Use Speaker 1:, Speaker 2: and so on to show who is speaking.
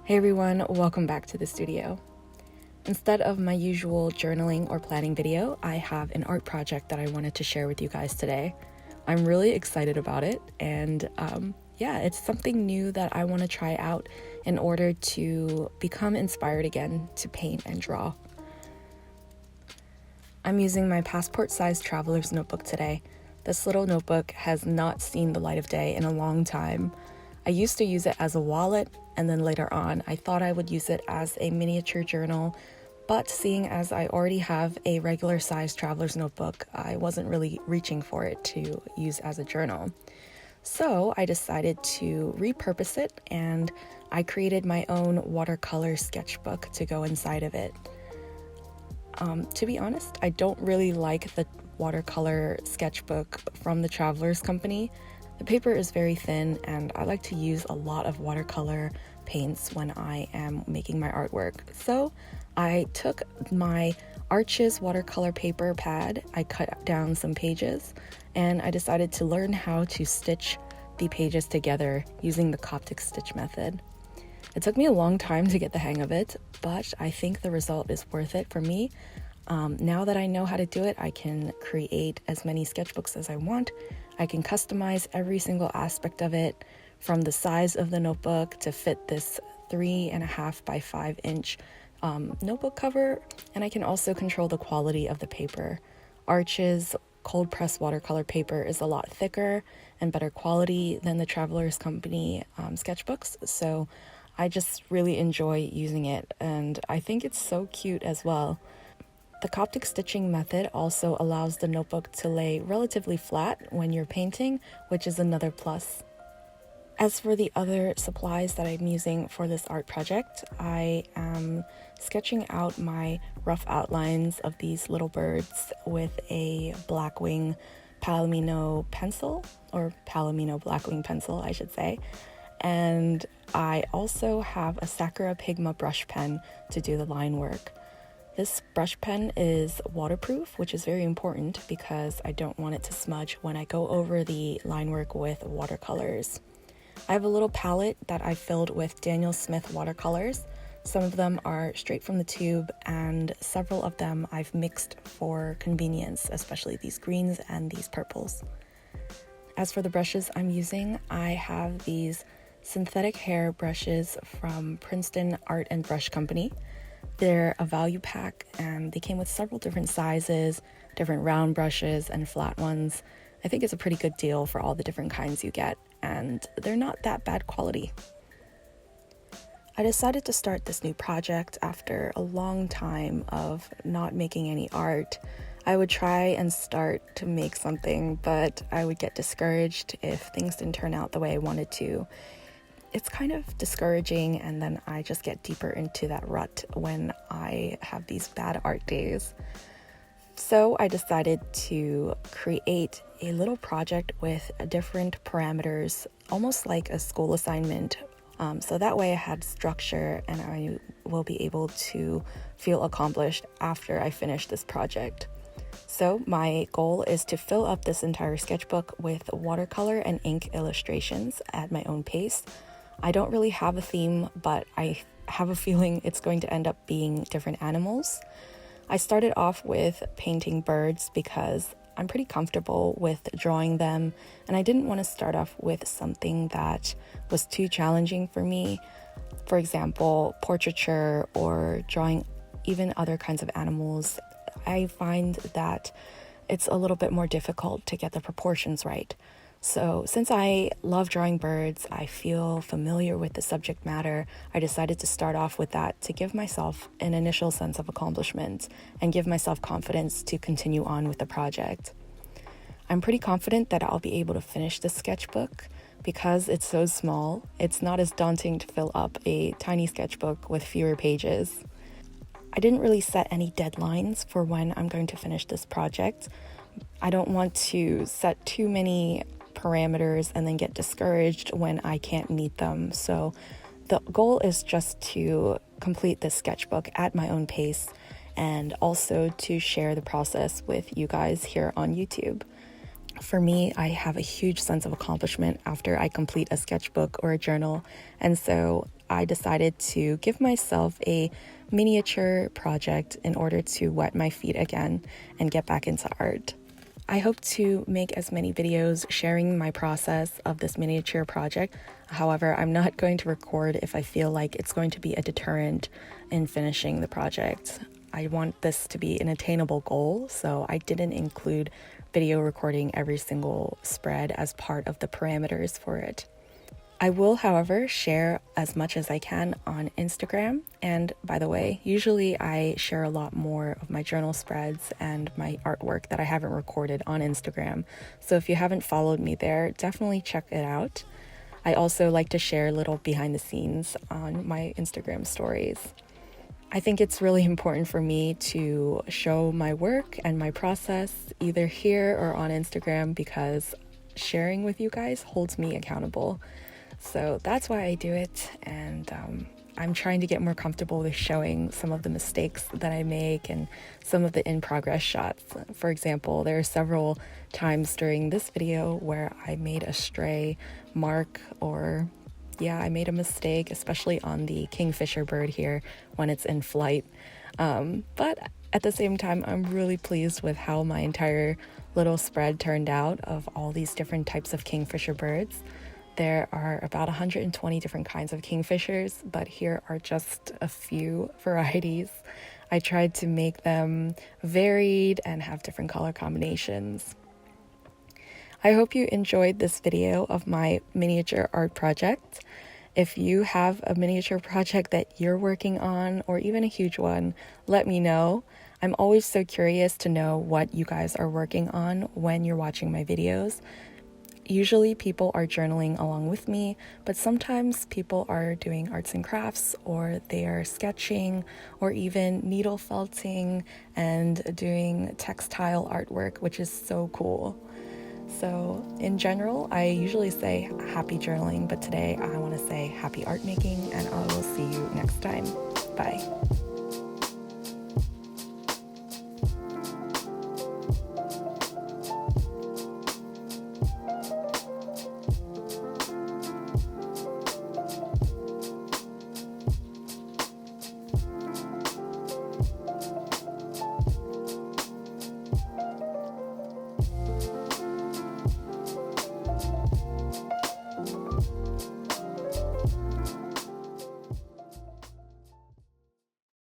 Speaker 1: Hey everyone, welcome back to the studio. Instead of my usual journaling or planning video, I have an art project that I wanted to share with you guys today. I'm really excited about it, and it's something new that I want to try out in order to become inspired again to paint and draw. I'm using my passport-sized traveler's notebook today. This little notebook has not seen the light of day in a long time. I used to use it as a wallet, and then later on I thought I would use it as a miniature journal, but seeing as I already have a regular sized traveler's notebook, I wasn't really reaching for it to use as a journal. So I decided to repurpose it, and I created my own watercolor sketchbook to go inside of it. To be honest, I don't really like the watercolor sketchbook from the Travelers Company. The paper is very thin, and I like to use a lot of watercolor paints when I am making my artwork. So I took my Arches watercolor paper pad, I cut down some pages, and I decided to learn how to stitch the pages together using the Coptic stitch method. It took me a long time to get the hang of it, but I think the result is worth it for me. Now that I know how to do it, I can create as many sketchbooks as I want. I can customize every single aspect of it, from the size of the notebook to fit this 3.5 by 5 inch notebook cover, and I can also control the quality of the paper. Arches cold press watercolor paper is a lot thicker and better quality than the Travelers Company sketchbooks, so I just really enjoy using it, and I think it's so cute as well. The Coptic stitching method also allows the notebook to lay relatively flat when you're painting, which is another plus. As for the other supplies that I'm using for this art project, I am sketching out my rough outlines of these little birds with a Blackwing Palomino pencil, or Palomino Blackwing pencil, I should say. And I also have a Sakura Pigma brush pen to do the line work. This brush pen is waterproof, which is very important because I don't want it to smudge when I go over the line work with watercolors. I have a little palette that I filled with Daniel Smith watercolors. Some of them are straight from the tube, and several of them I've mixed for convenience, especially these greens and these purples. As for the brushes I'm using, I have these synthetic hair brushes from Princeton Art and Brush Company. They're a value pack, and they came with several different sizes, different round brushes and flat ones. I think it's a pretty good deal for all the different kinds you get, and they're not that bad quality. I decided to start this new project after a long time of not making any art. I would try and start to make something, but I would get discouraged if things didn't turn out the way I wanted to. It's kind of discouraging, and then I just get deeper into that rut when I have these bad art days. So I decided to create a little project with different parameters, almost like a school assignment. So that way I had structure, and I will be able to feel accomplished after I finish this project. So my goal is to fill up this entire sketchbook with watercolor and ink illustrations at my own pace. I don't really have a theme, but I have a feeling it's going to end up being different animals. I started off with painting birds because I'm pretty comfortable with drawing them, and I didn't want to start off with something that was too challenging for me. For example, portraiture or drawing even other kinds of animals. I find that it's a little bit more difficult to get the proportions right. So since I love drawing birds, I feel familiar with the subject matter, I decided to start off with that to give myself an initial sense of accomplishment and give myself confidence to continue on with the project. I'm pretty confident that I'll be able to finish this sketchbook because it's so small. It's not as daunting to fill up a tiny sketchbook with fewer pages. I didn't really set any deadlines for when I'm going to finish this project. I don't want to set too many parameters and then get discouraged when I can't meet them. So the goal is just to complete this sketchbook at my own pace, and also to share the process with you guys here on YouTube. For me, I have a huge sense of accomplishment after I complete a sketchbook or a journal, and so I decided to give myself a miniature project in order to wet my feet again and get back into art. I hope to make as many videos sharing my process of this miniature project. However, I'm not going to record if I feel like it's going to be a deterrent in finishing the project. I want this to be an attainable goal, so I didn't include video recording every single spread as part of the parameters for it. I will, however, share as much as I can on Instagram. And by the way, usually I share a lot more of my journal spreads and my artwork that I haven't recorded on Instagram. So if you haven't followed me there, definitely check it out. I also like to share little behind the scenes on my Instagram stories. I think it's really important for me to show my work and my process either here or on Instagram because sharing with you guys holds me accountable. So that's why I do it, and I'm trying to get more comfortable with showing some of the mistakes that I make and some of the in-progress shots. For example, there are several times during this video where I made a stray mark or I made a mistake, especially on the kingfisher bird here when it's in flight. But at the same time, I'm really pleased with how my entire little spread turned out of all these different types of kingfisher birds. There are about 120 different kinds of kingfishers, but here are just a few varieties. I tried to make them varied and have different color combinations. I hope you enjoyed this video of my miniature art project. If you have a miniature project that you're working on, or even a huge one, let me know. I'm always so curious to know what you guys are working on when you're watching my videos. Usually people are journaling along with me, but sometimes people are doing arts and crafts, or they are sketching, or even needle felting and doing textile artwork, which is so cool. So in general, I usually say happy journaling, but today I want to say happy art making, and I will see you next time. Bye.